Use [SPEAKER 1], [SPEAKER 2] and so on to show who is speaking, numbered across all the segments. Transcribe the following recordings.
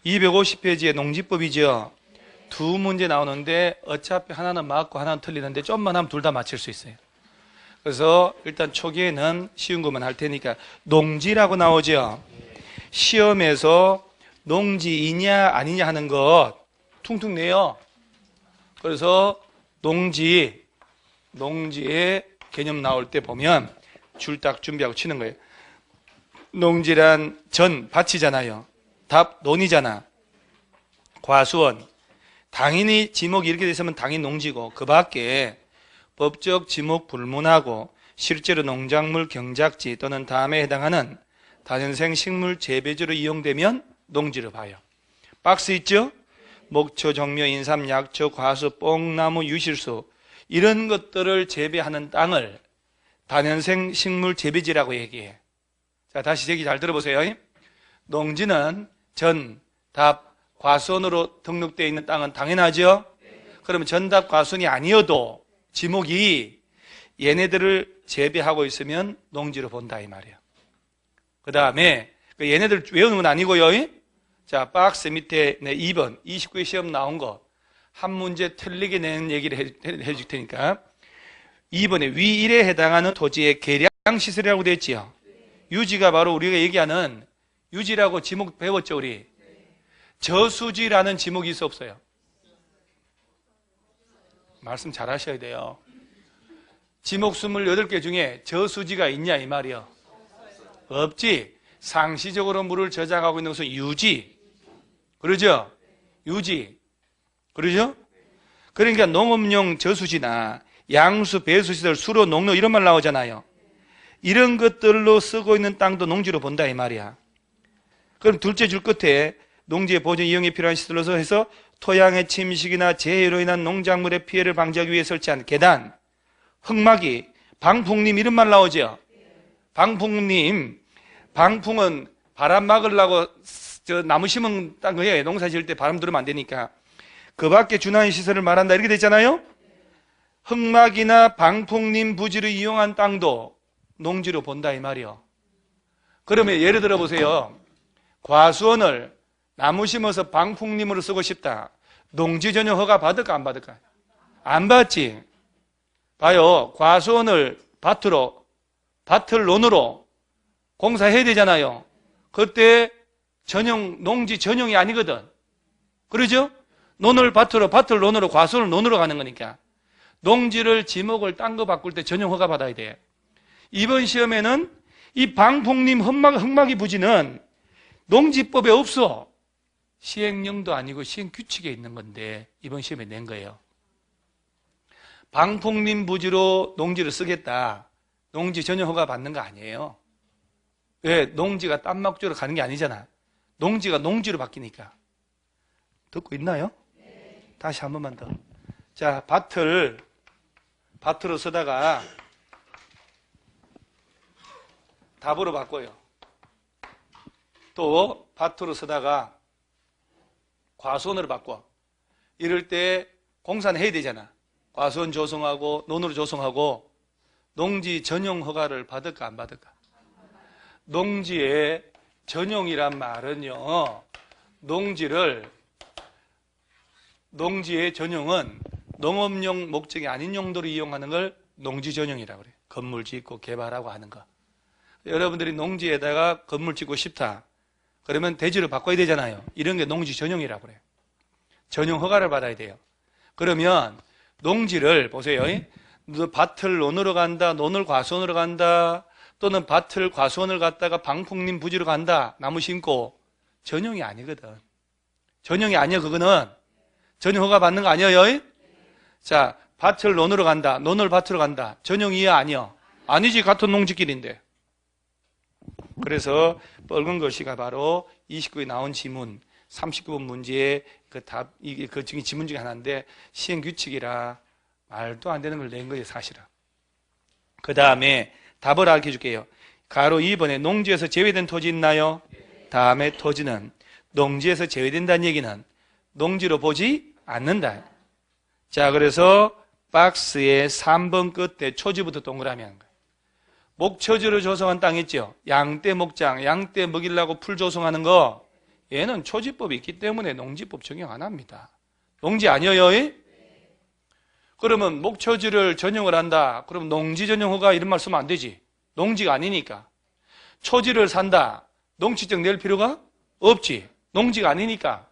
[SPEAKER 1] 250페이지의 농지법이죠. 두 문제 나오는데 어차피 하나는 맞고 하나는 틀리는데 좀만 하면 둘 다 맞힐 수 있어요. 그래서 일단 초기에는 쉬운 것만 할 테니까 농지라고 나오죠. 시험에서 농지이냐 아니냐 하는 것 퉁퉁 내요. 그래서 농지의 개념 나올 때 보면 줄 딱 준비하고 치는 거예요. 농지란 전, 밭이잖아요. 답, 논이잖아. 과수원. 당연히 지목이 이렇게 돼 있으면 당연히 농지고 그 밖에 법적 지목 불문하고 실제로 농작물 경작지 또는 다음에 해당하는 다년생 식물 재배지로 이용되면 농지로 봐요. 박스 있죠? 목초, 종묘, 인삼, 약초, 과수, 뽕나무, 유실수 이런 것들을 재배하는 땅을 다년생 식물 재배지라고 얘기해. 자, 다시 얘기 잘 들어보세요. 농지는 전, 답, 과수원으로 등록되어 있는 땅은 당연하죠? 그러면 전답 과수원이 아니어도 지목이 얘네들을 재배하고 있으면 농지로 본다 이 말이에요. 그 다음에 얘네들 외우는 건 아니고요. 자, 박스 밑에 2번 29회 시험 나온 거 한 문제 틀리게 내는 얘기를 해줄 테니까 2번에 위1에 해당하는 토지의 계량시설이라고 되어 있지요. 유지가 바로 우리가 얘기하는 유지라고 지목 배웠죠 우리. 저수지라는 지목이 있어 없어요? 말씀 잘 하셔야 돼요. 지목 28개 중에 저수지가 있냐 이 말이요. 없지. 상시적으로 물을 저장하고 있는 것은 유지. 그러죠? 유지. 그러죠? 그러니까 농업용 저수지나 양수, 배수시설, 수로, 농로 이런 말 나오잖아요. 이런 것들로 쓰고 있는 땅도 농지로 본다 이 말이야. 그럼 둘째 줄 끝에 농지의 보존 이용에 필요한 시설로서 해서 토양의 침식이나 재해로 인한 농작물의 피해를 방지하기 위해 설치한 계단, 흙막이, 방풍림 이런 말 나오죠. 방풍림, 방풍은 바람 막으려고 나무 심은 땅 거예요. 농사 지을 때 바람 들으면 안 되니까. 그 밖에 준하는 시설을 말한다 이렇게 됐잖아요. 흙막이나 방풍림 부지를 이용한 땅도 농지로 본다 이 말이요. 그러면 예를 들어 보세요. 과수원을 나무 심어서 방풍림으로 쓰고 싶다. 농지 전용 허가 받을까 안 받을까? 안 받지. 봐요. 과수원을 밭을 논으로 공사해야 되잖아요. 그때 농지 전용이 아니거든. 그러죠? 논을 밭으로, 밭을 논으로, 과수원을 논으로 가는 거니까. 농지를 지목을 딴 거 바꿀 때 전용 허가 받아야 돼. 이번 시험에는 이 방풍림 흙막이 부지는 농지법에 없어. 시행령도 아니고 시행규칙에 있는 건데 이번 시험에 낸 거예요. 방풍림 부지로 농지를 쓰겠다. 농지 전용 허가 받는 거 아니에요. 왜? 농지가 딴막지로 가는 게 아니잖아. 농지가 농지로 바뀌니까. 듣고 있나요? 다시 한 번만 더. 자, 밭으로 쓰다가 답으로 바꿔요. 또 밭으로 쓰다가 과수원으로 바꿔. 이럴 때 공사는 해야 되잖아. 과수원 조성하고 논으로 조성하고 농지 전용 허가를 받을까 안 받을까? 농지의 전용이란 말은요. 농지의 전용은 농업용 목적이 아닌 용도로 이용하는 걸 농지 전용이라고 그래요. 건물 짓고 개발하고 하는 거. 여러분들이 농지에다가 건물 짓고 싶다. 그러면 대지로 바꿔야 되잖아요. 이런 게 농지 전용이라고 그래요. 전용 허가를 받아야 돼요. 그러면 농지를 보세요. 밭을 논으로 간다, 논을 과수원으로 간다, 또는 밭을 과수원을 갔다가 방풍림 부지로 간다, 나무 심고. 전용이 아니거든. 전용이 아니야, 그거는. 전용 허가 받는 거 아니에요? 자, 밭을 논으로 간다, 논을 밭으로 간다. 전용이야, 아니야? 아니지, 같은 농지끼리인데. 그래서 빨간 글씨가 바로 29에 나온 지문, 39번 문제의 그 중에 지문 중에 하나인데 시행규칙이라 말도 안 되는 걸 낸 거예요, 사실은. 그 다음에 답을 알려 줄게요. 가로 2번에 농지에서 제외된 토지 있나요? 다음에 토지는 농지에서 제외된다는 얘기는 농지로 보지 않는다. 자, 그래서 박스의 3번 끝에 초지부터 동그라미 하는 거예요. 목초지로 조성한 땅 있죠? 양떼 목장, 양떼 먹이려고 풀 조성하는 거, 얘는 초지법이 있기 때문에 농지법 적용 안 합니다. 농지 아니에요? 그러면 목초지를 전용을 한다. 그럼 농지 전용 허가 이런 말 쓰면 안 되지. 농지가 아니니까. 초지를 산다. 농지증 낼 필요가 없지. 농지가 아니니까.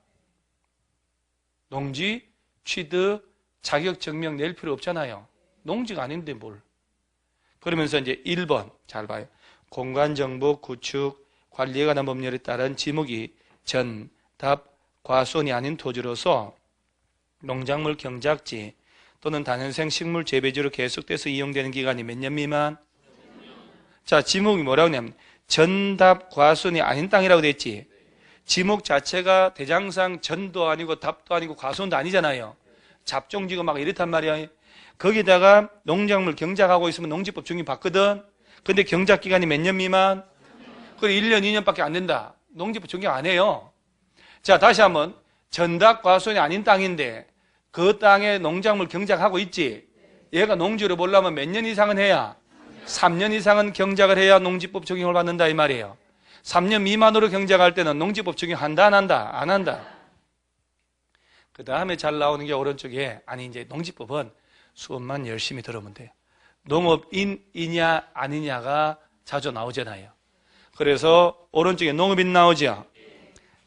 [SPEAKER 1] 농지, 취득, 자격증명 낼 필요 없잖아요. 농지가 아닌데 뭘. 그러면서 이제 1번 잘 봐요. 공간정보 구축 관리에 관한 법률에 따른 지목이 전, 답, 과수원이 아닌 토지로서 농작물 경작지 또는 다년생 식물 재배지로 계속돼서 이용되는 기간이 몇 년 미만? 자, 지목이 뭐라고 하냐면 전답 과수원이 아닌 땅이라고 됐지. 지목 자체가 대장상 전도 아니고 답도 아니고 과수원도 아니잖아요. 잡종지고 막 이렇단 말이야. 거기다가 농작물 경작하고 있으면 농지법 적용 받거든. 근데 경작 기간이 몇 년 미만? 그래 1년, 2년밖에 안 된다. 농지법 적용 안 해요. 자, 다시 한번 전답 과수원이 아닌 땅인데 그 땅에 농작물 경작하고 있지. 얘가 농지를 보려면 몇 년 이상은 해야? 3년 이상은 경작을 해야 농지법 적용을 받는다 이 말이에요. 3년 미만으로 경작할 때는 농지법 적용한다 안 한다? 안 한다. 그 다음에 잘 나오는 게 오른쪽에 아니 이제 농지법은 수업만 열심히 들으면 돼요. 농업인이냐 아니냐가 자주 나오잖아요. 그래서 오른쪽에 농업인 나오죠.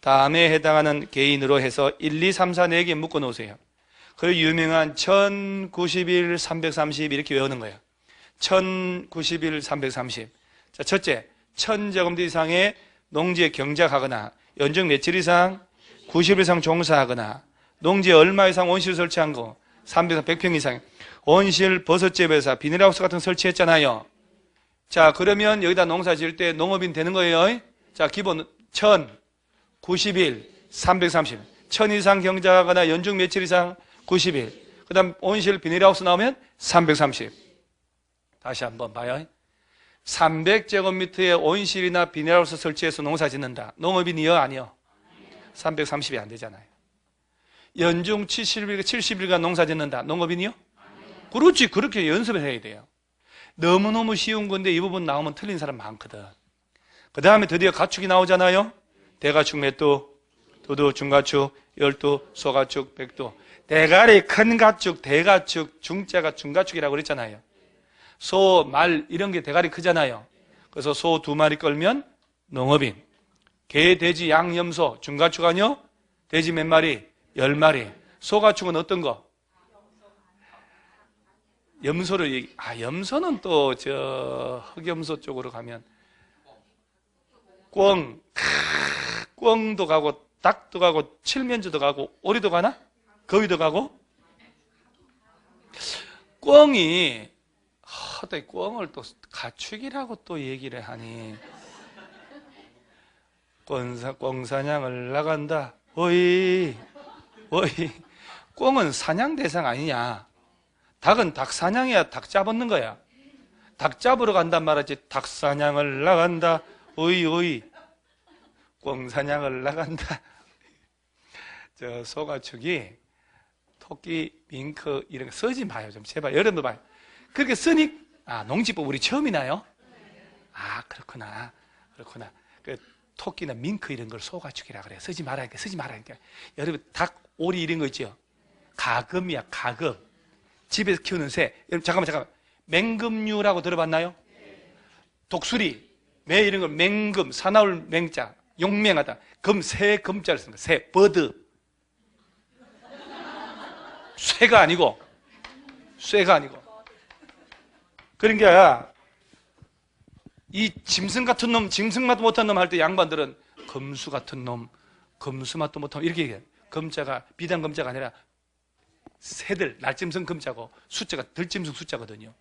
[SPEAKER 1] 다음에 해당하는 개인으로 해서 1, 2, 3, 4, 4개 묶어 놓으세요. 그리고 유명한 1091, 330 이렇게 외우는 거예요. 1091, 330. 자, 첫째, 1000제곱미터 이상의 농지에 경작하거나 연중 며칠 이상 90일 이상 종사하거나 농지에 얼마 이상 온실 설치한 거 300에서 100평 이상 온실, 버섯재배사, 비닐하우스 같은 거 설치했잖아요. 자, 그러면 여기다 농사 지을 때 농업인 되는 거예요. 자, 기본 1000, 91, 330 1000 이상 경작하거나 연중 며칠 이상 90일 그 다음 온실, 비닐하우스 나오면 330 다시 한번 봐요. 300제곱미터의 온실이나 비닐하우스 설치해서 농사 짓는다. 농업인이요? 아니요? 330이 안 되잖아요. 연중 70일간 농사 짓는다. 농업인이요? 그렇지. 그렇게 연습을 해야 돼요. 너무너무 쉬운 건데 이 부분 나오면 틀린 사람 많거든. 그 다음에 드디어 가축이 나오잖아요. 대가축 몇 도? 두도, 중가축, 열도, 소가축, 백도. 대가리 큰 가축, 대가축, 중자가 중가축이라고 그랬잖아요. 소, 말 이런 게 대가리 크잖아요. 그래서 소 2마리 끌면 농업인. 개, 돼지, 양, 염소, 중가축 아니요? 돼지 몇 마리? 10마리. 소가축은 어떤 거? 염소를 염소는 또 흑염소 쪽으로 가면 꿩도 가고 닭도 가고 칠면조도 가고 오리도 가나? 거위도 가고? 꿩이 꿩을 또 가축이라고 또 얘기를 하니 꿩사냥을 나간다. 어이 꿩은 사냥 대상 아니냐? 닭은 닭 사냥해야 닭 잡는 거야. 닭 잡으러 간단 말이지. 닭 사냥을 나간다. 어이 꿩 사냥을 나간다. 저 소가축이 토끼, 밍크 이런 거 쓰지 마요. 좀 제발 여러분도 봐요. 그렇게 쓰니 농지법 우리 처음이나요? 그렇구나. 그 토끼나 밍크 이런 걸 소가축이라 그래. 쓰지 말라니까. 여러분 닭, 오리 이런 거 있죠? 가금이야. 가금. 집에서 키우는 새. 여러분 잠깐만. 맹금류라고 들어봤나요? 독수리, 매 이런 걸 맹금, 사나울 맹자, 용맹하다. 새 금자를 쓰는 거야. 새, 버드. 쇠가 아니고. 그러니까 이 짐승 같은 놈, 짐승맛도 못한 놈 할 때 양반들은 금수 같은 놈, 금수맛도 못한 놈 이렇게 얘기해요. 금자가 비단 금자가 아니라 새들, 날짐승 금자고 숫자가 들짐승 숫자거든요.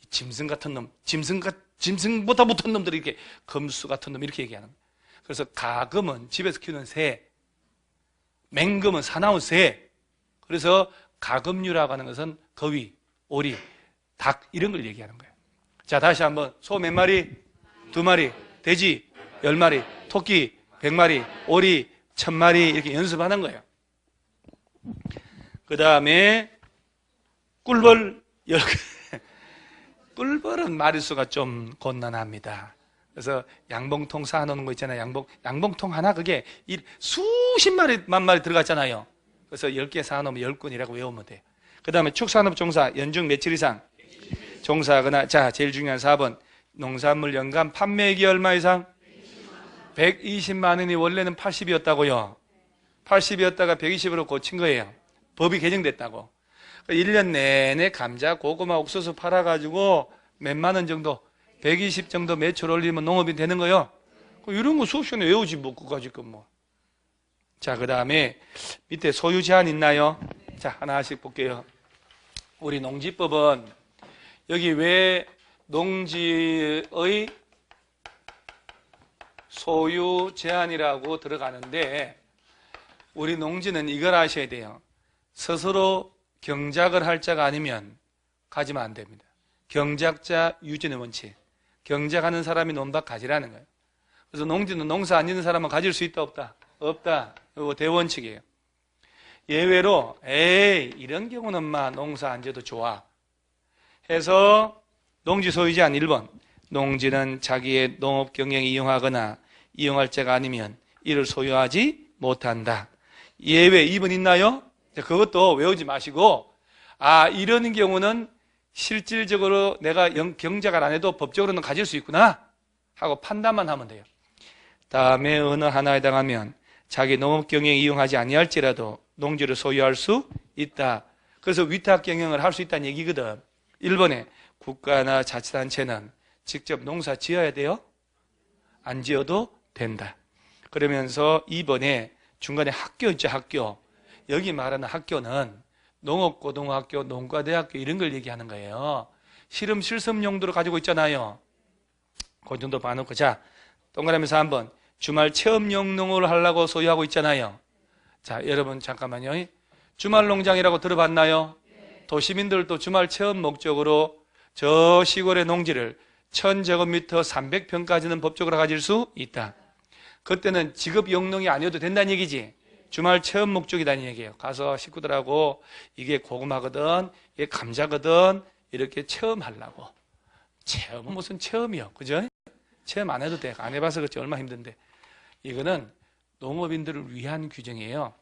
[SPEAKER 1] 짐승 같은 놈, 짐승보다 못한 놈들이 이렇게 금수 같은 놈 이렇게 얘기하는 거예요. 그래서 가금은 집에서 키우는 새, 맹금은 사나운 새. 그래서 가금류라고 하는 것은 거위, 오리, 닭 이런 걸 얘기하는 거예요. 자, 다시 한번 소 몇 마리? 2마리, 돼지 10마리, 토끼 100마리, 오리 1000마리 이렇게 연습하는 거예요. 그 다음에 꿀벌 10개. 꿀벌은 마리수가 좀 곤란합니다. 그래서 양봉통 쌓아놓는 거 있잖아요. 양봉통 하나 그게 수십 마리, 만 마리 들어갔잖아요. 그래서 10개 쌓아놓으면 10근이라고 외우면 돼요. 그 다음에 축산업종사 연중 며칠 이상 종사하거나, 자, 제일 중요한 4번. 농산물 연간 판매액이 얼마 이상? 120만 원이 원래는 80이었다고요. 80이었다가 120으로 고친 거예요. 법이 개정됐다고. 1년 내내 감자, 고구마, 옥수수 팔아가지고 몇만 원 정도, 120 정도 매출 올리면 농업이 되는 거요. 이런 거 수업 시간에 외우지 뭐, 그거까지 뭐. 자, 그 다음에 밑에 소유 제한 있나요? 자, 하나씩 볼게요. 우리 농지법은 여기 왜 농지의 소유 제한이라고 들어가는데, 우리 농지는 이걸 아셔야 돼요. 스스로 경작을 할 자가 아니면 가지면 안 됩니다. 경작자 유전의 원칙. 경작하는 사람이 논밭 가지라는 거예요. 그래서 농지는 농사 안 짓는 사람은 가질 수 있다 없다? 없다. 이거 대원칙이에요. 예외로 이런 경우는 농사 안 지어도 좋아 해서 농지 소유 제한 1번. 농지는 자기의 농업 경영에 이용하거나 이용할 자가 아니면 이를 소유하지 못한다. 예외 2번 있나요? 그것도 외우지 마시고, 이런 경우는 실질적으로 내가 경작을 안 해도 법적으로는 가질 수 있구나 하고 판단만 하면 돼요. 다음에 어느 하나에 해당하면 자기 농업 경영에 이용하지 아니할지라도 농지를 소유할 수 있다. 그래서 위탁 경영을 할 수 있다는 얘기거든. 1번에 국가나 자치단체는 직접 농사 지어야 돼요? 안 지어도 된다. 그러면서 2번에 중간에 학교 있죠, 학교. 여기 말하는 학교는 농업고등학교, 농과대학교 이런 걸 얘기하는 거예요. 실험 실습 용도로 가지고 있잖아요. 그 정도 봐놓고, 자, 동그라미에서 한번 주말 체험용 농업을 하려고 소유하고 있잖아요. 자, 여러분 잠깐만요. 주말 농장이라고 들어봤나요? 도시민들도 주말 체험 목적으로 저 시골의 농지를 1000제곱미터 300평까지는 법적으로 가질 수 있다. 그때는 직업 영농이 아니어도 된다는 얘기지. 주말 체험 목적이라는 얘기예요. 가서 식구들하고 이게 고구마거든, 이게 감자거든, 이렇게 체험하려고. 체험은 무슨 체험이요, 그죠? 체험 안 해도 돼. 안 해봐서 그렇지 얼마나 힘든데. 이거는 농업인들을 위한 규정이에요.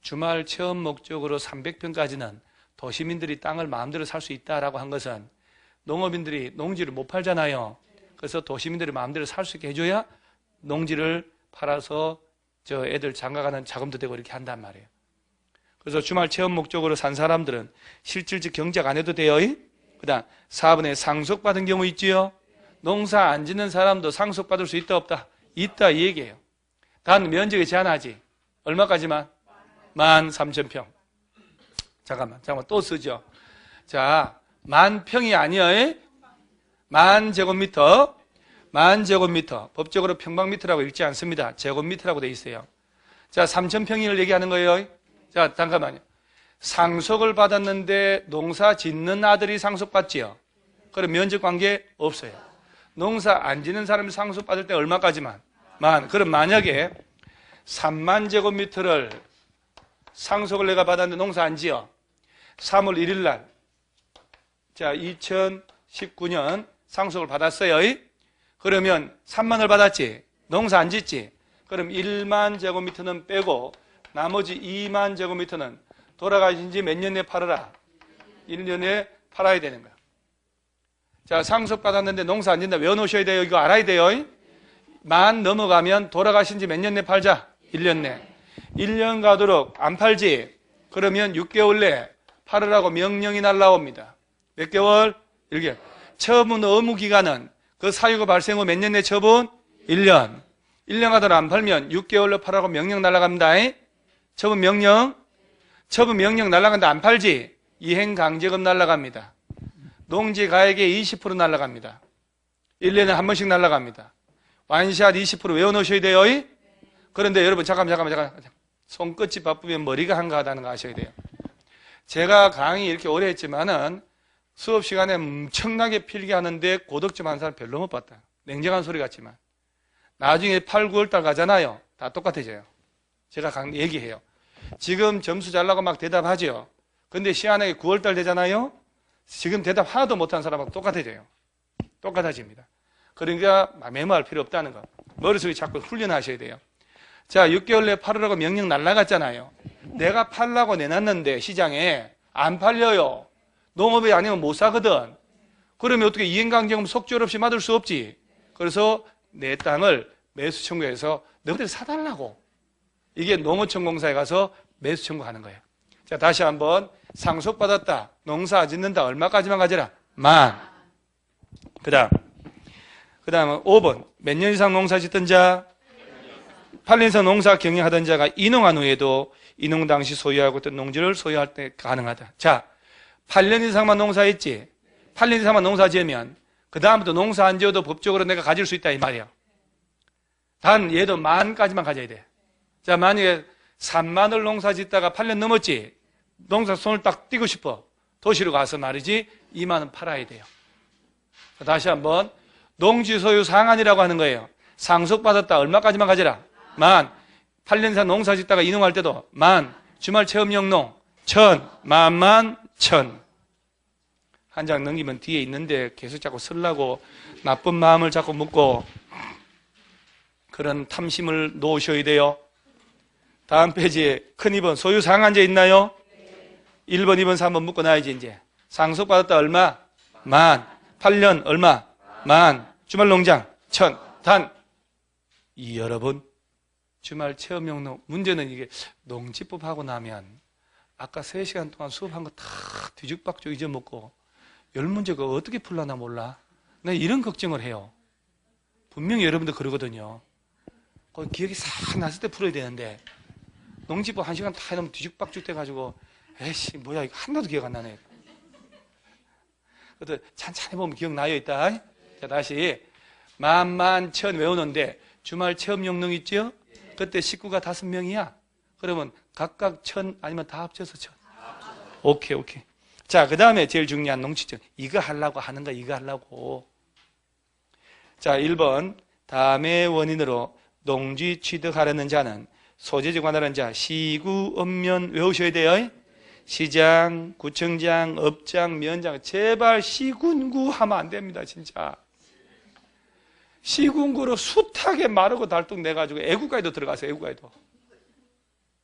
[SPEAKER 1] 주말 체험 목적으로 300평까지는 도시민들이 땅을 마음대로 살 수 있다라고 한 것은 농업인들이 농지를 못 팔잖아요. 그래서 도시민들이 마음대로 살 수 있게 해줘야 농지를 팔아서 저 애들 장가가는 자금도 되고 이렇게 한단 말이에요. 그래서 주말 체험 목적으로 산 사람들은 실질적 경작 안 해도 돼요. 그 다음 4번에 상속받은 경우 있지요. 농사 안 짓는 사람도 상속받을 수 있다 없다? 있다 이 얘기예요. 단 면적에 제한하지. 얼마까지만? 13,000평. 잠깐만 또 쓰죠. 자, 10,000평이 아니에요. 10,000제곱미터. 10,000제곱미터. 법적으로 평방미터라고 읽지 않습니다. 제곱미터라고 돼 있어요. 자, 3,000평을 얘기하는 거예요. 자, 잠깐만요. 상속을 받았는데 농사 짓는 아들이 상속받지요. 그럼 면적 관계 없어요. 농사 안 짓는 사람이 상속받을 때 얼마까지만? 그럼 만약에 30,000제곱미터를 상속을 내가 받았는데 농사 안 지어. 3월 1일 날. 자, 2019년 상속을 받았어요. 그러면 3만을 받았지. 농사 안 짓지. 그럼 1만 제곱미터는 빼고 나머지 2만 제곱미터는 돌아가신 지 몇 년 내에 팔아라. 1년에 팔아야 되는 거야. 자, 상속받았는데 농사 안 짓는다. 외워놓으셔야 돼요. 이거 알아야 돼요. 만 넘어가면 돌아가신 지 몇 년 내에 팔자. 1년 내. 1년 가도록 안 팔지. 그러면 6개월 내에 팔으라고 명령이 날라옵니다. 몇 개월? 1개월. 처분 의무 기간은 그 사유가 발생 후 몇 년 내 처분? 1년. 1년 가도록 안 팔면 6개월로 팔라고 명령 날라갑니다. 처분 명령 날라간다. 안 팔지? 이행강제금 날라갑니다. 농지 가액의 20% 날라갑니다. 1년에 한 번씩 날라갑니다. 완샷 20% 외워놓으셔야 돼요. 그런데 여러분 잠깐. 손끝이 바쁘면 머리가 한가하다는 거 아셔야 돼요. 제가 강의 이렇게 오래 했지만은 수업 시간에 엄청나게 필기하는데 고득점 한 사람 별로 못 봤다. 냉정한 소리 같지만 나중에 8, 9월달 가잖아요. 다 똑같아져요. 제가 얘기해요. 지금 점수 잘 나고 막 대답하죠. 근데 시한에 9월달 되잖아요. 지금 대답 하나도 못한 사람하고 똑같아져요. 똑같아집니다. 그러니까 메모할 필요 없다는 거. 머릿속에 자꾸 훈련하셔야 돼요. 자, 6개월 내에 팔으라고 명령 날라갔잖아요. 내가 팔라고 내놨는데 시장에 안 팔려요. 농업이 아니면 못 사거든. 그러면 어떻게 이행강제금 속절없이 받을 수 없지. 그래서 내 땅을 매수 청구해서 너희들이 사달라고. 이게 농어촌공사에 가서 매수 청구하는 거예요. 자, 다시 한번 상속받았다. 농사 짓는다. 얼마까지만 가져라? 만. 그 다음은 5번. 몇 년 이상 농사 짓던 자? 8년 이상 농사 경영하던 자가 인농한 후에도 인농 당시 소유하고 있던 농지를 소유할 때 가능하다. 자, 8년 이상만 농사했지. 8년 이상만 농사 지으면 그 다음부터 농사 안 지어도 법적으로 내가 가질 수 있다 이 말이야. 단 얘도 만까지만 가져야 돼. 자, 만약에 3만을 농사 짓다가 8년 넘었지. 농사 손을 딱 띄고 싶어. 도시로 가서 말이지 2만원 팔아야 돼요. 다시 한번 농지 소유 상한이라고 하는 거예요. 상속받았다. 얼마까지만 가져라? 만. 8년 이상 농사 짓다가 이농할 때도 만. 주말 체험 영농 1000. 만만 1000. 한 장 넘기면 뒤에 있는데 계속 자꾸 쓰려고 나쁜 마음을 자꾸 묻고 그런 탐심을 놓으셔야 돼요. 다음 페이지에 큰 2번 소유 상한제 있나요? 1번, 2번, 3번 묶어 놔야지 이제. 상속받았다 얼마? 만. 8년 얼마? 만. 주말 농장 1000. 단. 여러분 주말 체험용 문제는 이게 농지법 하고 나면 아까 3시간 동안 수업한 거 다 뒤죽박죽 잊어먹고 10문제가 어떻게 풀려나 몰라. 내가 이런 걱정을 해요. 분명히 여러분들 그러거든요. 기억이 싹 났을 때 풀어야 되는데 농지법 1시간 다 해놓으면 뒤죽박죽 돼가지고 에이씨 뭐야 이거 하나도 기억 안 나네. 그래도 찬찬히 보면 기억나요 있다. 자, 다시 만천 외우는데 주말 체험 영농 있죠? 그때 식구가 5명이야. 그러면 각각 1000 아니면 다 합쳐서 1000. 오케이. 자, 그 다음에 제일 중요한 농지적. 이거 하려고 하는 거 이거 하려고. 자, 1번 다음의 원인으로 농지 취득하려는 자는 소재지 관할하는 자 시구 읍면 외우셔야 돼요. 시장, 구청장, 업장, 면장. 제발 시군구 하면 안 됩니다 진짜. 시군구로 숱하게 마르고 달뚝 내가지고 애국가에도 들어가세요. 애국가에도.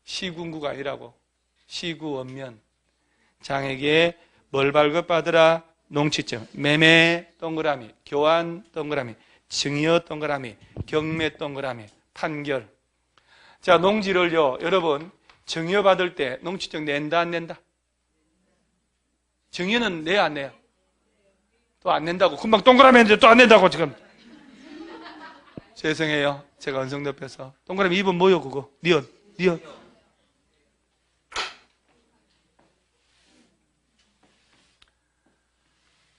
[SPEAKER 1] 시군구가 아니라고. 시구 읍면. 장에게 뭘 발급받으라? 농취증. 매매 동그라미. 교환 동그라미. 증여 동그라미. 경매 동그라미. 판결. 자, 농지를요 여러분 증여 받을 때 농취증 낸다 안 낸다? 증여는 내야 안 내요? 또 안 낸다고 금방 동그라미 했는데 또 안 낸다고 지금. 죄송해요. 제가 언성 높여서. 동그라미 2번 뭐요 그거? 니은.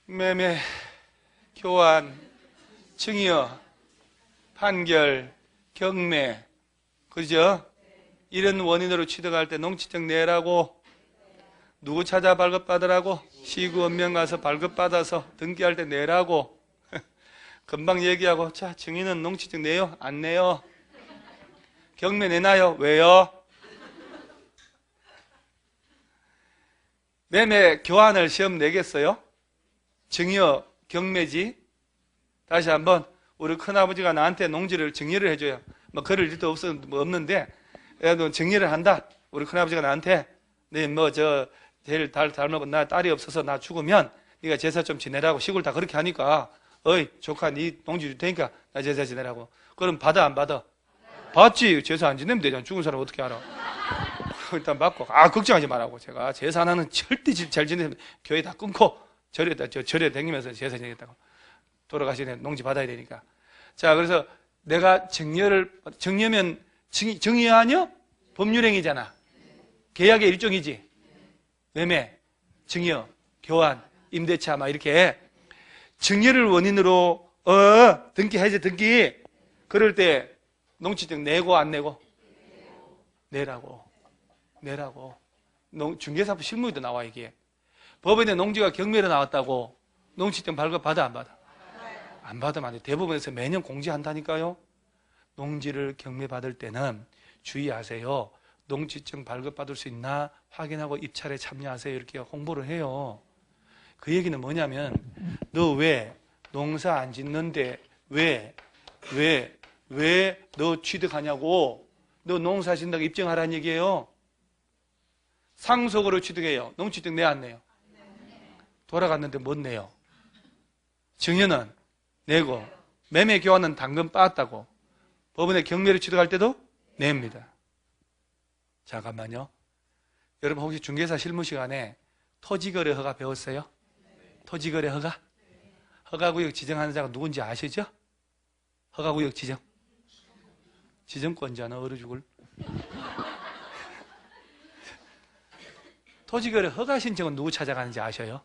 [SPEAKER 1] 매매, 교환, 증여, 판결, 경매. 그죠? 이런 원인으로 취득할 때 농취증 내라고. 누구 찾아 발급받으라고? 시구 읍면 가서 발급받아서 등기할 때 내라고. 금방 얘기하고, 자, 증인은 농취증 내요? 안 내요? 경매 내나요? 왜요? 매매 교환을 시험 내겠어요? 증여 경매지? 다시 한번 우리 큰아버지가 나한테 농지를 증여를 해줘요. 뭐 그럴 일도 없는데 그래도 증여를 한다. 우리 큰아버지가 나한테 네 뭐 저 제일 닮은 나 딸이 없어서 나 죽으면 네가 제사 좀 지내라고. 시골 다 그렇게 하니까 어이 조카 네 농지 줄 테니까 나 제사 지내라고. 그럼 받아 안 받아? 받지. 제사 안 지내면 되잖아. 죽은 사람 어떻게 알아? 일단 받고 걱정하지 말라고. 제가 제사 하나는 절대 잘 지내면 교회 다 끊고 절에 다니면서 제사 지내겠다고. 돌아가시는 농지 받아야 되니까. 자, 그래서 내가 증여면 증여 아니요? 법률행위잖아. 계약의 일종이지. 매매, 증여, 교환, 임대차 막 이렇게 증여를 원인으로 등기해야지 등기. 그럴 때 농취증 내고 안 내고? 내라고. 중개사법 실무에도 나와 이게. 법원에 농지가 경매로 나왔다고 농취증 발급 받아 안 받아? 안 받으면 안 돼. 대법원에서 매년 공지한다니까요. 농지를 경매 받을 때는 주의하세요. 농취증 발급 받을 수 있나 확인하고 입찰에 참여하세요. 이렇게 홍보를 해요. 그 얘기는 뭐냐면 너 왜 농사 안 짓는데 왜 너 취득하냐고. 너 농사 짓는다고 입증하라는 얘기예요. 상속으로 취득해요. 농취득 내야 안 내요? 돌아갔는데 못 내요. 증여는 내고 매매 교환은 당근 빠았다고 법원에 경매를 취득할 때도 냅니다. 잠깐만요. 여러분 혹시 중개사 실무 시간에 토지거래 허가 배웠어요? 토지거래 허가? 허가구역 지정하는 자가 누군지 아시죠? 허가구역 지정. 지정권자는 얼어 죽을. 토지거래 허가 신청은 누구 찾아가는지 아셔요?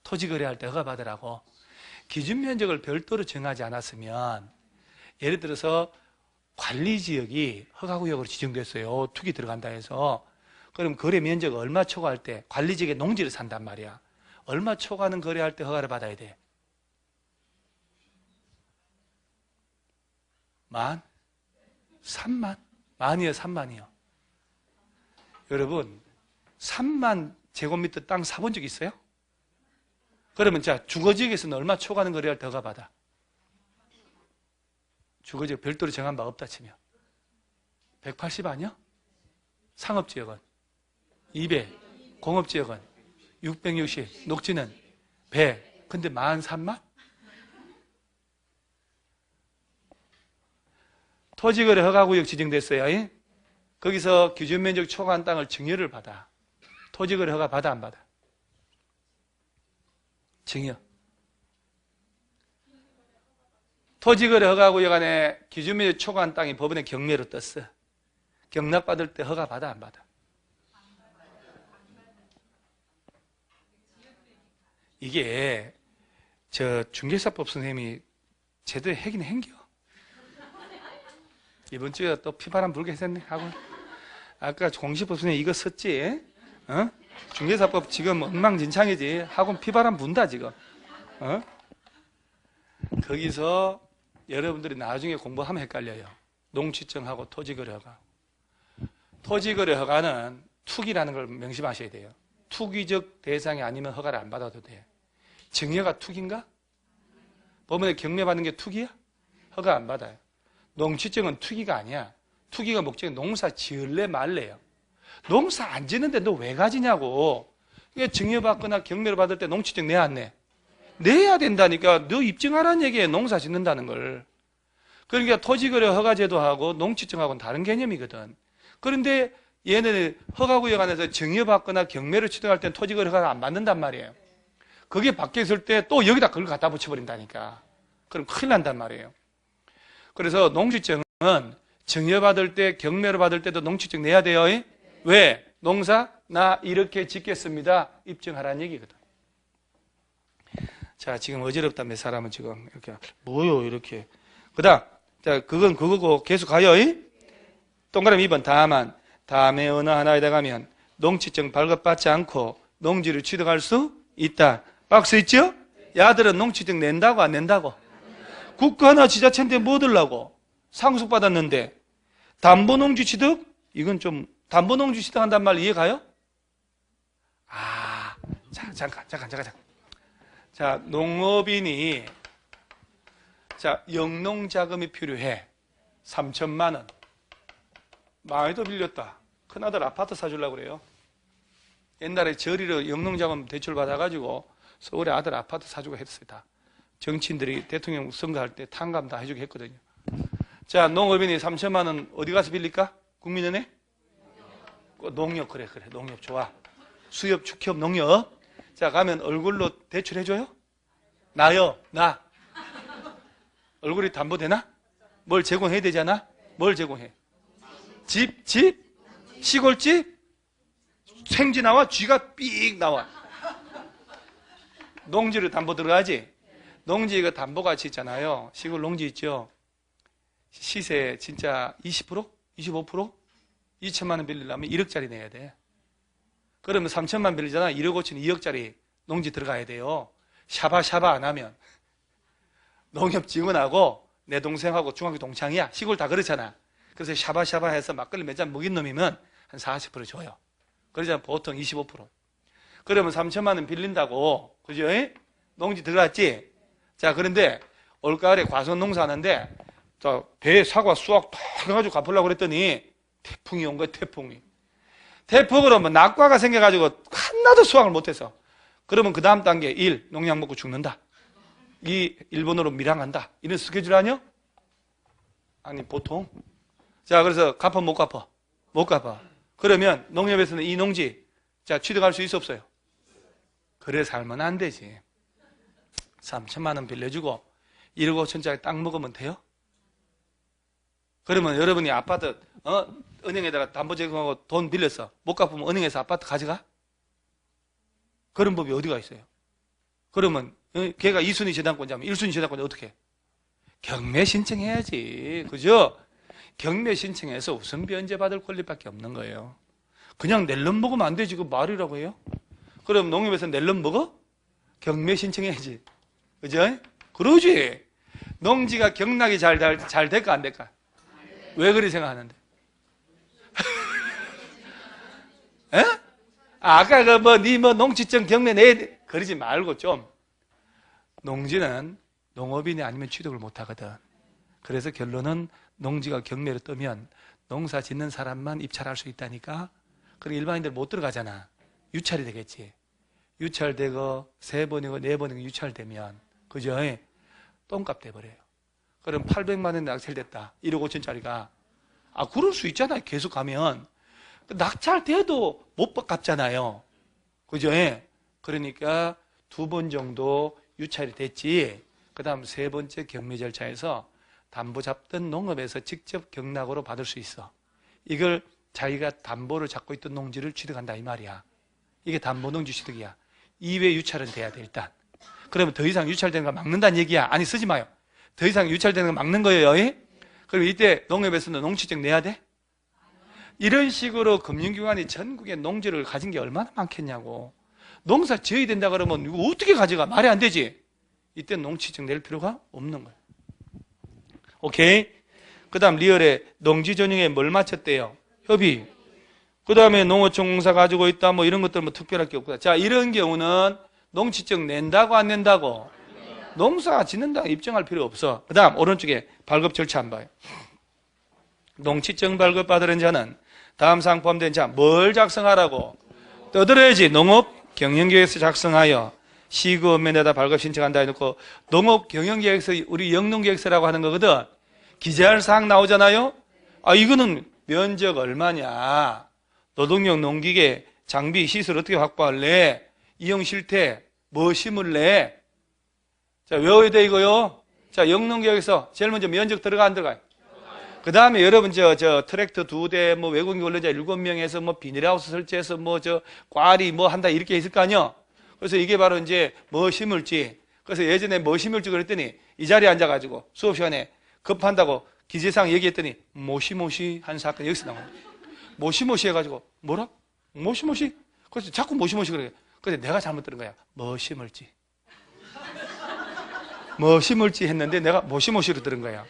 [SPEAKER 1] 토지거래할 때 허가 받으라고. 기준 면적을 별도로 정하지 않았으면, 예를 들어서 관리지역이 허가구역으로 지정됐어요. 투기 들어간다 해서. 그럼 거래 면적 얼마 초과할 때 관리지역에 농지를 산단 말이야. 얼마 초과하는 거래할 때 허가를 받아야 돼? 만? 3만? 만이요, 3만이요. 여러분 3만 제곱미터 땅 사본 적 있어요? 그러면 자, 주거지역에서는 얼마 초과하는 거래할 때 허가 받아? 주거지역 별도로 정한 바 없다 치면 180 아니야? 상업지역은 200, 공업지역은 660, 녹지는 100. 근데 13,000? 토지거래 허가구역 지정됐어요. 거기서 기준면적 초과한 땅을 증여를 받아. 토지거래 허가 받아 안 받아? 증여. 토지거래 허가구역 안에 기준면적 초과한 땅이 법원에 경매로 떴어. 경락받을 때 허가 받아 안 받아? 이게 저 중개사법 선생님이 제대로 하긴 행겨. 이번 주에 또 피바람 불게 했네 하고. 아까 공시법 선생님 이거 썼지? 어? 중개사법 지금 엉망진창이지. 학원 피바람 분다 지금. 어? 거기서 여러분들이 나중에 공부하면 헷갈려요. 농취증하고 토지거래 허가. 토지거래 허가는 투기라는 걸 명심하셔야 돼요. 투기적 대상이 아니면 허가를 안 받아도 돼. 증여가 투기인가? 법원에 경매받는 게 투기야? 허가 안 받아요. 농취증은 투기가 아니야. 투기가 목적이 농사 지을래 말래요. 농사 안 짓는데 너 왜 가지냐고. 이게 증여받거나 경매를 받을 때 농취증 내야 안 내? 내야 된다니까. 너 입증하라는 얘기예요. 농사 짓는다는 걸. 그러니까 토지거래 허가제도하고 농취증하고는 다른 개념이거든. 그런데 얘네는 허가구역 안에서 증여받거나 경매를 취득할 때는 토지거래 허가를 안 받는단 말이에요. 그게 바뀌었을 때 또 여기다 그걸 갖다 붙여버린다니까. 그럼 큰일 난단 말이에요. 그래서 농취증은 증여받을 때, 경매를 받을 때도 농취증 내야 돼요. 왜? 농사 나 이렇게 짓겠습니다. 입증하라는 얘기거든. 자, 지금 어지럽다 몇 사람은 지금 이렇게 뭐요 이렇게. 그다음 자, 그건 그거고 계속 가요. 동그라미 2번 다음에 어느 하나에다 가면 농취증 발급받지 않고 농지를 취득할 수 있다. 박스 있죠? 야들은 농취증 낸다고 안 낸다고? 국가나 지자체인데 뭐 들라고? 상속받았는데 담보농지 취득? 이건 좀 담보농지 취득한단 말 이해 가요? 아, 잠깐. 자, 농업인이 자, 영농자금이 필요해. 3천만 원. 많이도 빌렸다. 큰아들 아파트 사주려고 그래요. 옛날에 저리로 영농자금 대출 받아가지고 서울에 아들 아파트 사주고 했어요. 다. 정치인들이 대통령 선거할 때 탕감 다 해주게 했거든요. 자, 농업인이 3천만 원 어디 가서 빌릴까? 국민은행? 농협, 그래. 농협 좋아. 수협, 축협, 농협. 자, 가면 얼굴로 대출해줘요? 나요, 나. 얼굴이 담보되나? 뭘 제공해야 되잖아? 뭘 제공해? 집? 시골집? 생쥐 나와? 쥐가 삑 나와. 농지를 담보 들어가지? 농지가 담보가치 있잖아요. 시골 농지 있죠? 시세 진짜 20%? 25%? 2천만 원 빌리려면 1억짜리 내야 돼. 그러면 3천만 빌리잖아. 1억 5천 2억짜리 농지 들어가야 돼요. 샤바샤바 안 하면. 농협 직원하고 내 동생하고 중학교 동창이야. 시골 다 그렇잖아. 그래서 샤바샤바 해서 막걸리 몇 잔 먹인 놈이면 한 40% 줘요. 그러자 보통 25%. 그러면 3천만 원 빌린다고. 그죠? 농지 들어갔지? 자, 그런데 올가을에 과수원 농사하는데 배에 사과 수확 다 해가지고 갚으려고 그랬더니 태풍이 온 거야. 태풍으로 뭐 낙과가 생겨가지고 하나도 수확을 못해서, 그러면 그 다음 단계 1. 농약 먹고 죽는다. 2. 일본으로 밀항한다. 이런 스케줄 아니요? 아니 보통. 자, 그래서 갚아 못 갚아? 못 갚아. 그러면 농협에서는 이 농지 자 취득할 수 있어 없어요? 그래 살면 안 되지. 3천만 원 빌려주고 1억 5천짜리 땅 먹으면 돼요? 그러면 여러분이 아파트 은행에다가 담보 제공하고 돈 빌렸어. 못 갚으면 은행에서 아파트 가져가? 그런 법이 어디가 있어요? 그러면 걔가 2순위 재단권자면 1순위 재단권자 어떻게 해? 경매 신청해야지. 그죠? 경매 신청해서 우선 변제 받을 권리밖에 없는 거예요. 그냥 낼름 먹으면 안 되지. 그 말이라고 해요? 그럼 농협에서 낼름 먹어? 경매 신청해야지. 그죠? 그러지. 농지가 경락이 잘 될까 안 될까? 왜 그리 생각하는데? 에? 아까 농지청 경매 내야 돼. 그러지 말고 좀. 농지는 농업인이 아니면 취득을 못 하거든. 그래서 결론은 농지가 경매로 뜨면 농사 짓는 사람만 입찰할 수 있다니까. 그리고 일반인들 못 들어가잖아. 유찰이 되겠지. 유찰되고 3번이고 4번이고 유찰되면 그죠? 똥값 돼버려요. 그럼 800만 원 낙찰됐다. 1억 5천짜리가. 그럴 수 있잖아요. 계속 가면. 낙찰돼도 못 갚잖아요. 그죠? 그러니까 2번 정도 유찰이 됐지. 그 다음 3번째 경매 절차에서 담보 잡던 농업에서 직접 경락으로 받을 수 있어. 이걸 자기가 담보를 잡고 있던 농지를 취득한다 이 말이야. 이게 담보 농지 취득이야. 2회 유찰은 돼야 돼 일단. 그러면 더 이상 유찰되는 거 막는다는 얘기야. 아니 쓰지 마요. 더 이상 유찰되는 거 막는 거예요. 그럼 이때 농협에서는 농취증 내야 돼? 이런 식으로 금융기관이 전국에 농지를 가진 게 얼마나 많겠냐고. 농사 지어야 된다 그러면 이거 어떻게 가져가? 말이 안 되지. 이때 농취증 낼 필요가 없는 거예요. 오케이? 그 다음 리얼에 농지 전용에 뭘 맞췄대요? 협의. 그 다음에 농어촌공사 가지고 있다 뭐 이런 것들 뭐 특별할 게 없다. 자, 이런 경우는 농취증 낸다고 안 낸다고? 농사 짓는다 입증할 필요 없어. 그 다음 오른쪽에 발급 절차 안 봐요. 농취증 발급받으는 자는 다음 사항 포함된 자 뭘 작성하라고? 떠들어야지. 농업 경영계획서 작성하여 시급업면에다 발급 신청한다 해놓고 농업 경영계획서 우리 영농계획서라고 하는 거거든. 기재할 사항 나오잖아요. 이거는 면적 얼마냐, 노동력, 농기계, 장비, 시설 어떻게 확보할래, 이용 실태, 뭐 심을래. 자, 외워야 돼 이거요. 자, 영농계획서 제일 먼저 면적 들어가 안 들어가요? 그 다음에 여러분 저 트랙터 2대 뭐 외국인 근로자 7명에서 뭐 비닐하우스 설치해서 뭐 꽈리 뭐 한다 이렇게 있을 거 아니요. 그래서 이게 바로 이제 뭐 심을지. 그래서 예전에 뭐 심을지 그랬더니 이 자리에 앉아가지고 수업 시간에 급한다고 기재사항 얘기했더니 모시모시 한 사건 여기서 나와요. 모시모시 해가지고 뭐라? 모시모시? 그래서 자꾸 모시모시 그래. 근데 내가 잘못 들은 거야. 뭐 심을지. 뭐 심을지 했는데 내가 모시모시로 들은 거야.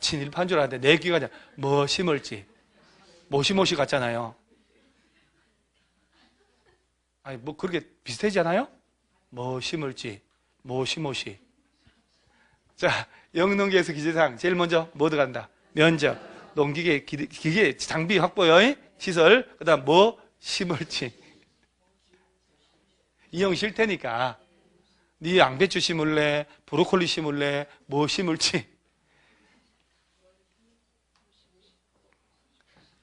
[SPEAKER 1] 친일파인 줄 알았는데 내 귀가 뭐 심을지. 모시모시 같잖아요. 뭐 그렇게 비슷하지 않아요? 뭐 심을지. 모시모시. 자, 영농계획서 기재사항 제일 먼저 뭐 들어간다? 면적, 농기계, 기계, 장비 확보요, 시설, 그 다음 뭐 심을지. 이용 실태니까 네 양배추 심을래, 브로콜리 심을래, 뭐 심을지.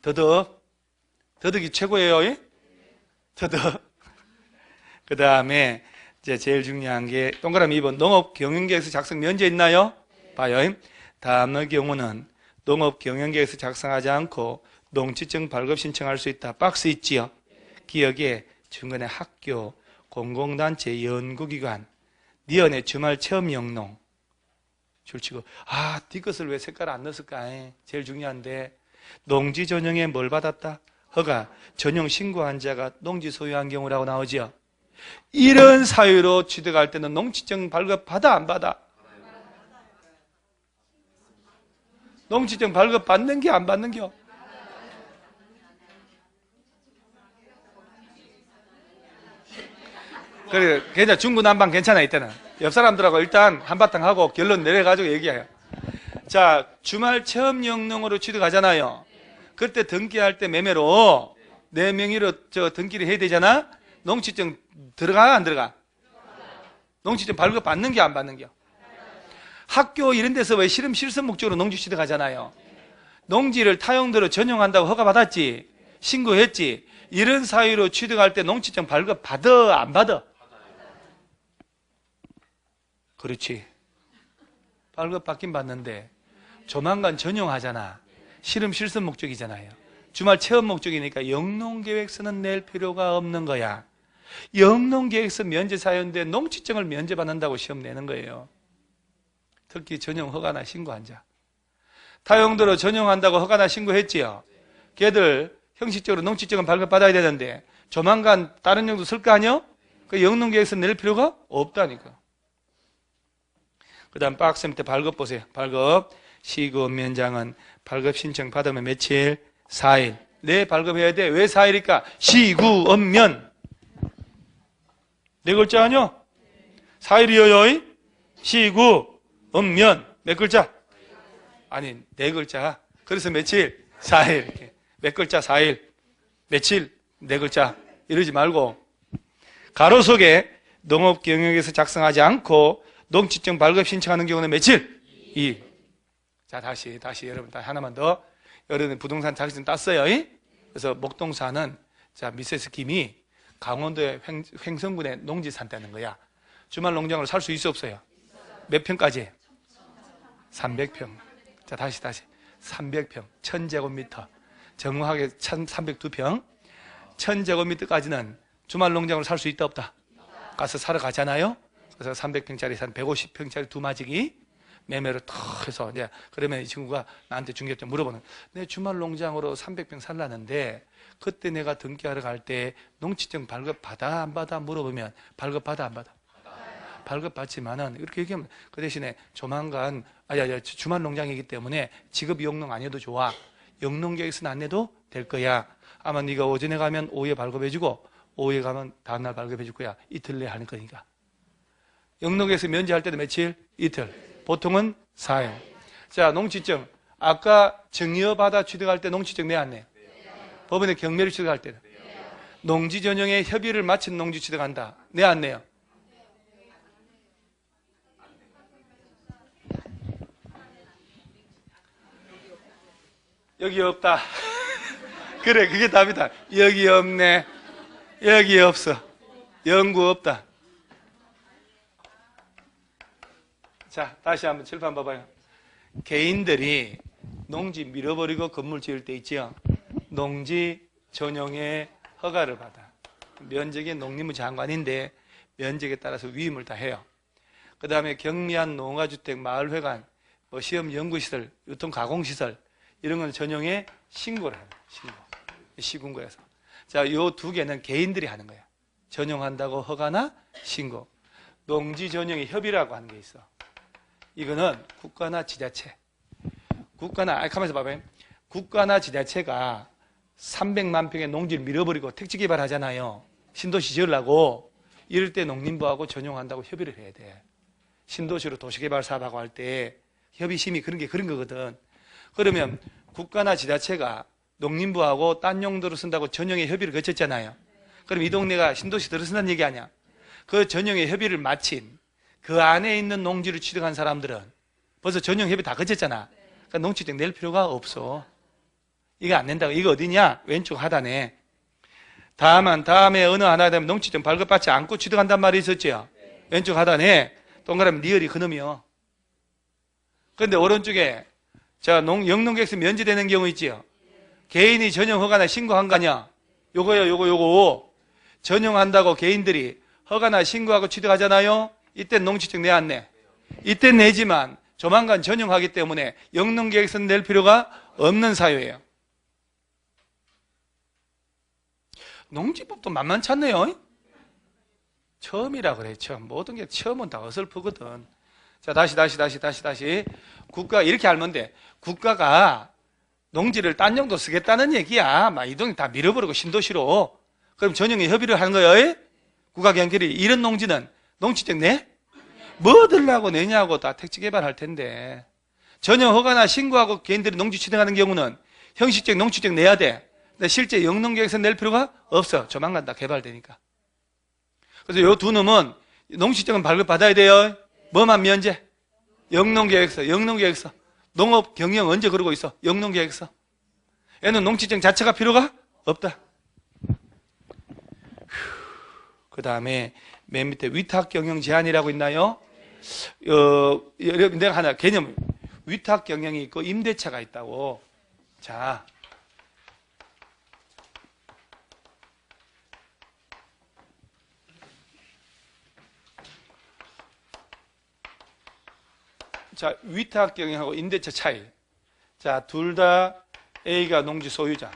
[SPEAKER 1] 더덕이 최고예요. 더덕. 그 다음에 이제 제일 중요한 게 동그라미 2번 농업 경영계획서 작성 면제 있나요? 봐요. 다음의 경우는 농업 경영계획서 작성하지 않고 농취증 발급 신청할 수 있다. 박스 있지요? 기억에 중간에 학교, 공공단체, 연구기관, 니은의 주말 체험 영농 줄치고 뒤것을 왜 색깔 안 넣었을까? 제일 중요한데 농지 전용에 뭘 받았다? 허가, 전용 신고한 자가 농지 소유한 경우라고 나오죠. 이런 사유로 취득할 때는 농취증 발급 받아 안 받아? 농취증 발급 받는 게 안 받는 겨? 그래, 괜찮아. 중구난방 괜찮아, 이때는. 옆 사람들하고 일단 한바탕 하고 결론 내려가지고 얘기해요. 자, 주말 체험 영농으로 취득하잖아요. 그때 등기할 때 매매로 내 명의로 등기를 해야 되잖아. 농지증 들어가 안 들어가? 농지증 발급 받는 게 안 받는 게? 학교 이런 데서 왜 실험 실습 목적으로 농지 취득하잖아요. 농지를 타용도로 전용한다고 허가 받았지, 신고했지. 이런 사유로 취득할 때 농지증 발급 받아 안 받아? 그렇지. 발급 받긴 받는데 조만간 전용하잖아. 실험 실습 목적이잖아요. 주말 체험 목적이니까 영농계획서는 낼 필요가 없는 거야. 영농계획서 면제 사유인데 농지증을 면제받는다고 시험 내는 거예요. 특히 전용 허가나 신고한 자. 타용도로 전용한다고 허가나 신고했지요. 걔들 형식적으로 농지증은 발급받아야 되는데 조만간 다른 용도 쓸 거 아니요? 그 영농계획서 낼 필요가 없다니까. 그 다음 박스 밑에 발급 보세요. 발급. 시급면장은 발급 신청 받으면 며칠? 4일. 네, 발급해야 돼. 왜 4일일까? 시구업면. 네 글자 아니요? 4일이요. 시구업면. 몇 글자? 아니, 네 글자. 그래서 며칠? 4일. 이렇게. 몇 글자? 4일. 며칠? 네 글자. 이러지 말고. 가로 속에 농업경영에서 작성하지 않고 농지증 발급 신청하는 경우는 며칠? 2일. 자, 다시 여러분, 하나만 더. 여러분 부동산 자격증 땄어요. 그래서 목동사는 자, 미세스 김이 강원도의 횡성군에 농지 산다는 거야. 주말 농장으로 살 수 있어 없어요? 몇 평까지? 300평. 자, 다시 300평. 1000제곱미터. 정확하게 1302평. 1000제곱미터까지는 주말 농장으로 살 수 있다 없다? 가서 사러 가잖아요. 그래서 300평짜리 산 150평짜리 두 마지기 매매로 탁 해서 이제 그러면 이 친구가 나한테 중개점 물어보는, 내 주말 농장으로 300평 살라는데 그때 내가 등기하러 갈 때 농지증 발급 받아 안 받아 물어보면 발급 받아 안 받아? 발급 받지만은 이렇게 얘기하면 그 대신에 조만간 주말 농장이기 때문에 직업 영농 안 해도 좋아. 영농계획서는 안 내도 될 거야. 아마 네가 오전에 가면 오후에 발급해주고 오후에 가면 다음날 발급해줄 거야. 이틀 내에 하는 거니까. 영농계획서 면제할 때도 며칠? 이틀. 보통은 4일. 자, 농지증. 아까 정여받아 취득할 때 농지증 내 안 내? 법원에 경매를 취득할 때는. 농지 전용에 협의를 마친 농지 취득한다. 내 안 내요? 여기 없다. 그래, 그게 답이다. 여기 없네. 여기 없어. 연구 없다. 자, 다시 한번 칠판 봐봐요. 개인들이 농지 밀어버리고 건물 지을 때 있지요. 농지 전용의 허가를 받아. 면적이 농림부 장관인데 면적에 따라서 위임을 다 해요. 그 다음에 경미한 농가주택, 마을회관, 시험 연구시설, 유통가공시설 이런 건 전용에 신고를 해요. 시군구에서. 자, 요 두 개는 개인들이 하는 거야. 전용한다고 허가나 신고. 농지 전용의 협의라고 하는 게 있어. 이거는 국가나 지자체. 국가나, 가만있어 봐봐요. 국가나 지자체가 300만 평의 농지를 밀어버리고 택지 개발하잖아요. 신도시 지으려고. 이럴 때 농림부하고 전용한다고 협의를 해야 돼. 신도시로 도시개발 사업하고 할 때 협의심이 그런 거거든. 그러면 국가나 지자체가 농림부하고 딴 용도로 쓴다고 전용의 협의를 거쳤잖아요. 그럼 이 동네가 신도시 들어선다는 얘기 아니야? 그 전용의 협의를 마친 그 안에 있는 농지를 취득한 사람들은 벌써 전용 협의 다 거쳤잖아. 그러니까 농지증 낼 필요가 없어. 이거 안 낸다고. 이거 어디냐? 왼쪽 하단에. 다음에 어느 하나에 되면 농지증 발급받지 않고 취득한단 말이 있었죠. 왼쪽 하단에 동그라미 리얼이 그놈이요. 그런데 오른쪽에 자, 영농계획서 면제되는 경우 있지요. 개인이 전용 허가나 신고한 거 아니야? 요거요, 요거. 전용한다고 개인들이 허가나 신고하고 취득하잖아요. 이때 농지증 내 안 내? 이때 내지만 조만간 전용하기 때문에 영농계획서는 낼 필요가 없는 사유예요. 농지법도 만만치 않네요. 처음이라 그래, 처음. 모든 게 처음은 다 어설프거든. 자, 다시. 국가, 이렇게 알면 돼. 국가가 농지를 딴 용도 쓰겠다는 얘기야. 막 이 동네 다 밀어버리고 신도시로. 그럼 전용에 협의를 하는 거예요. 국가 경계리 이런 농지는 농지증 내? 뭐 들라고 내냐고 다 택지 개발할 텐데 전혀 허가나 신고하고 개인들이 농지 취득하는 경우는 형식적 농지증 내야 돼. 근데 실제 영농계획서 낼 필요가 없어. 조만간 다 개발되니까. 그래서 요 두 놈은 농지증은 발급받아야 돼요. 뭐만 면제? 영농계획서, 영농계획서. 농업 경영 언제 그러고 있어? 영농계획서. 얘는 농지증 자체가 필요가 없다. 그 다음에 맨 밑에 위탁경영 제한이라고 있나요? 내가 하나 개념, 위탁경영이 있고 임대차가 있다고. 자, 위탁경영하고 임대차 차이. 자, 둘 다 A가 농지 소유자.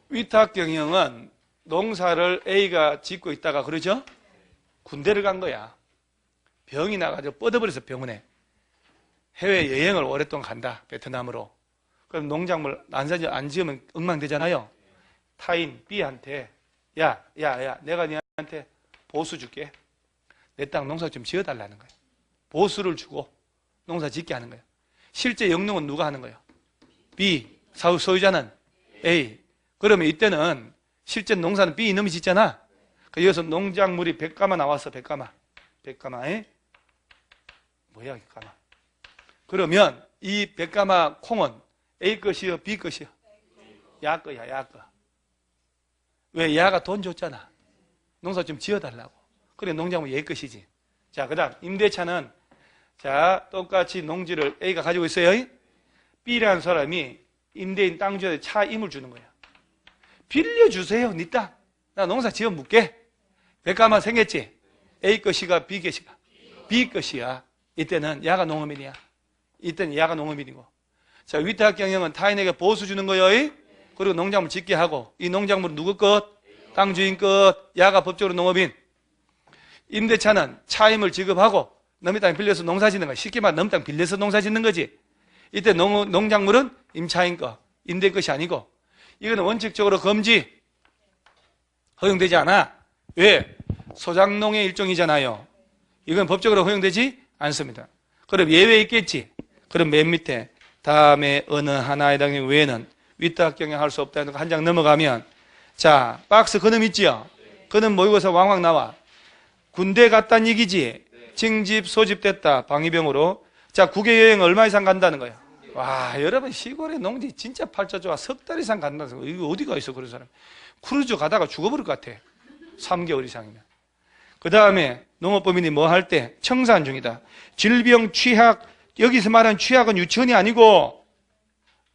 [SPEAKER 1] 위탁경영은 농사를 A가 짓고 있다가 그러죠? 군대를 간 거야. 병이 나가지고 뻗어버려서 병원에. 해외여행을 오랫동안 간다. 베트남으로. 그럼 농작물 안 지으면 엉망되잖아요. 타인 B한테 야, 내가 니한테 보수 줄게. 내 땅 농사 좀 지어달라는 거야. 보수를 주고 농사 짓게 하는 거야. 실제 영농은 누가 하는 거야? B. 소유자는 A. 그러면 이때는 실제 농사는 B 이놈이 짓잖아. 여기서 농작물이 100가마 나왔어. 100가마. 뭐야 100가마. 그러면 이 100가마 콩은 A 것이요 B 것이요? 야 거야. 야 거. 왜? 야가 돈 줬잖아. 농사 좀 지어달라고. 그래 농작물 얘 것이지. 자, 그 다음 임대차는 자 똑같이 농지를 A가 가지고 있어요. B라는 사람이 임대인 땅주에 차 임을 주는 거야. 빌려주세요. 네 땅. 나 농사 지어 묻게. 100가마 생겼지? A 것이가 B 것이가? B 것이야. 이때는 야가 농어민이야. 이때는 야가 농어민이고. 자, 위탁경영은 타인에게 보수 주는 거예요. 그리고 농작물 짓게 하고 이 농작물은 누구 것? 땅 주인 것. 야가 법적으로 농업인. 임대차는 차임을 지급하고 남의 땅 빌려서 농사 짓는 거야. 쉽게 말하면 남의 땅 빌려서 농사 짓는 거지. 이때 농작물은 임차인 거, 임대 것이 아니고 이거는 원칙적으로 금지, 허용되지 않아. 왜? 소작농의 일종이잖아요. 이건 법적으로 허용되지 않습니다. 그럼 예외 있겠지. 그럼 맨 밑에 다음에 어느 하나에 해당되는 외에는 위탁경영할 수 없다는 거 한 장 넘어가면 자 박스 그놈 있지요. 그놈 모의고사 왕왕 나와. 군대 갔다는 얘기지. 징집 소집됐다 방위병으로. 자 국외여행 얼마 이상 간다는 거야. 와 여러분 시골에 농지 진짜 팔자 좋아. 석 달 이상 간다는 거. 이거 어디가 있어 그런 사람. 크루즈 가다가 죽어버릴 것 같아. 3개월 이상이면. 그 다음에 농업법인이 뭐 할 때 청산 중이다. 질병 취약. 여기서 말하는 취약은 유치원이 아니고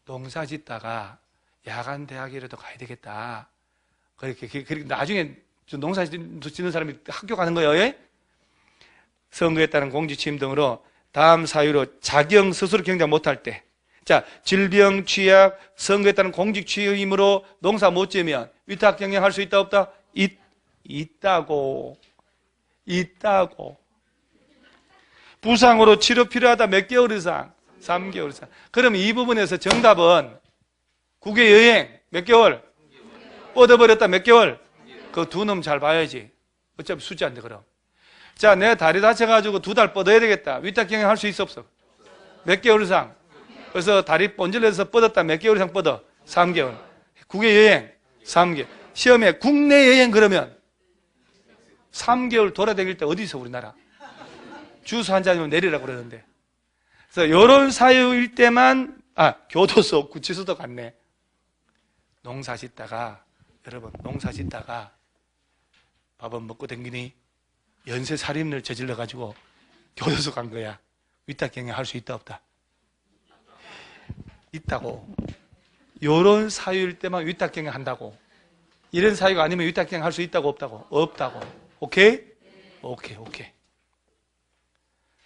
[SPEAKER 1] 농사 짓다가 야간 대학이라도 가야 되겠다. 그렇게 나중에 농사 짓는 사람이 학교 가는 거예요. 예? 선거에 따른 공직 취임 등으로 다음 사유로 자경 스스로 경작 못할 때. 자, 질병, 취약, 선거에 따른 공직 취임으로 농사 못 지으면 위탁 경영할 수 있다 없다? 있다고. 부상으로 치료 필요하다 몇 개월 이상? 3개월 이상. 그럼 이 부분에서 정답은 국외여행 몇 개월? 뻗어버렸다 몇 개월? 그 두 놈 잘 봐야지. 어차피 숫자인데 그럼. 자, 내 다리 다쳐가지고 2달 뻗어야 되겠다. 위탁 경영 할 수 있어 없어? 몇 개월 이상? 그래서 다리 번질러서 뻗었다 몇 개월 이상 뻗어? 3개월. 국외여행 3개월. 시험에 국내 여행 그러면 3개월 돌아다닐 때 어디 있어 우리나라? 주소 한 잔이면 내리라고 그러는데. 그래서 이런 사유일 때만 교도소, 구치소도 갔네. 농사 짓다가 여러분 농사 짓다가 밥은 먹고 댕기니 연쇄 살인을 저질러 가지고 교도소 간 거야. 위탁 경영 할 수 있다 없다? 있다고. 요런 사유일 때만 위탁 경영 한다고. 이런 사유가 아니면 위탁 경영 할 수 있다고 없다고? 없다고. 오케이? 오케이.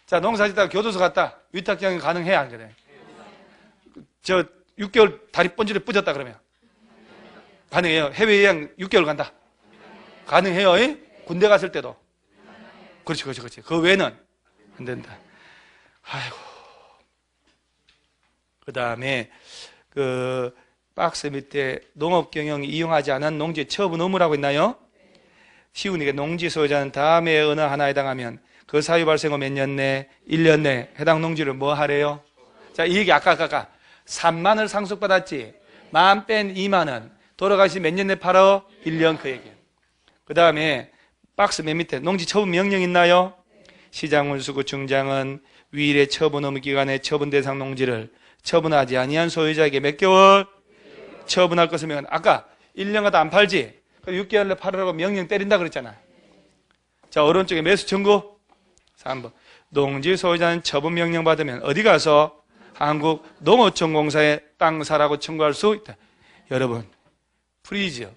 [SPEAKER 1] 자, 농사 짓다가 교도소 갔다. 위탁 경영 가능해 안 그래? 저 6개월 다리 번지를 뿌졌다 그러면 가능해요. 해외여행 6개월 간다. 가능해요. 이? 군대 갔을 때도. 그렇지. 그 외에는 안 된다. 아이고. 그 다음에 박스 밑에 농업경영 이용하지 않은 농지 처분 의무라고 있나요? 쉬우니까 농지 소유자는 다음에 어느 하나에 해당하면 그 사유 발생 후 몇 년 내, 1년 내 해당 농지를 뭐 하래요? 자, 이 얘기 아까 3만을 상속받았지. 1만 뺀 2만은 돌아가시 몇 년 내 팔어? 1년 그 얘기예요. 그 다음에 박스 맨 밑에 농지 처분 명령 있나요? 시장운수구 중장은 위일의 처분 의무 기간에 처분 대상 농지를 처분하지 아니한 소유자에게 몇 개월? 처분할 것을 명한. 아까 1년 가도 안 팔지? 6개월 내 팔으라고 명령 때린다 그랬잖아. 자, 오른쪽에 매수 청구 3번. 농지 소유자는 처분 명령 받으면 어디 가서? 한국농어촌공사에 땅 사라고 청구할 수 있다. 여러분, 프리즈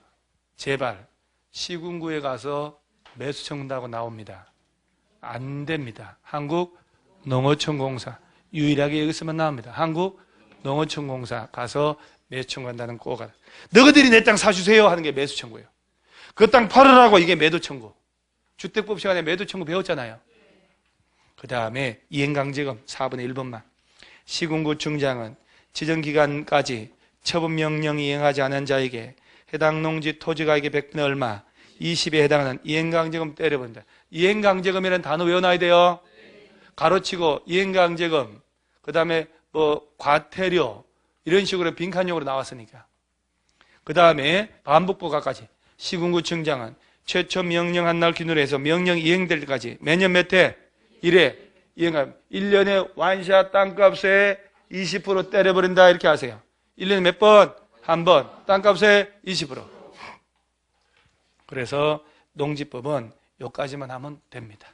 [SPEAKER 1] 제발 시군구에 가서 매수 청구한다고 나옵니다. 안 됩니다. 한국농어촌공사 유일하게 여기서만 나옵니다. 한국농어촌공사 가서 매수 청구한다는 꼭 알아. 너희들이 내 땅 사주세요 하는 게 매수 청구예요. 그 땅 팔으라고 이게 매도 청구. 주택법 시간에 매도 청구 배웠잖아요. 그 다음에 이행강제금 4분의 1번만. 시군구 중장은 지정기간까지 처분명령 이행하지 않은 자에게 해당 농지 토지가액의 100분의 얼마 20에 해당하는 이행강제금 때려본다. 이행강제금이라는 단어 외워놔야 돼요. 가로치고 이행강제금 그 다음에 뭐 과태료 이런 식으로 빈칸용으로 나왔으니까. 그 다음에 반복부가까지 시군구 중장은 최초 명령한 날 기준으로 해서 명령 이행될 때까지 매년 몇 회? 1회 이행하면 1년에 완샷 땅값에 20% 때려버린다 이렇게 하세요. 1년에 몇 번? 한 번. 땅값에 20%. 그래서 농지법은 여기까지만 하면 됩니다.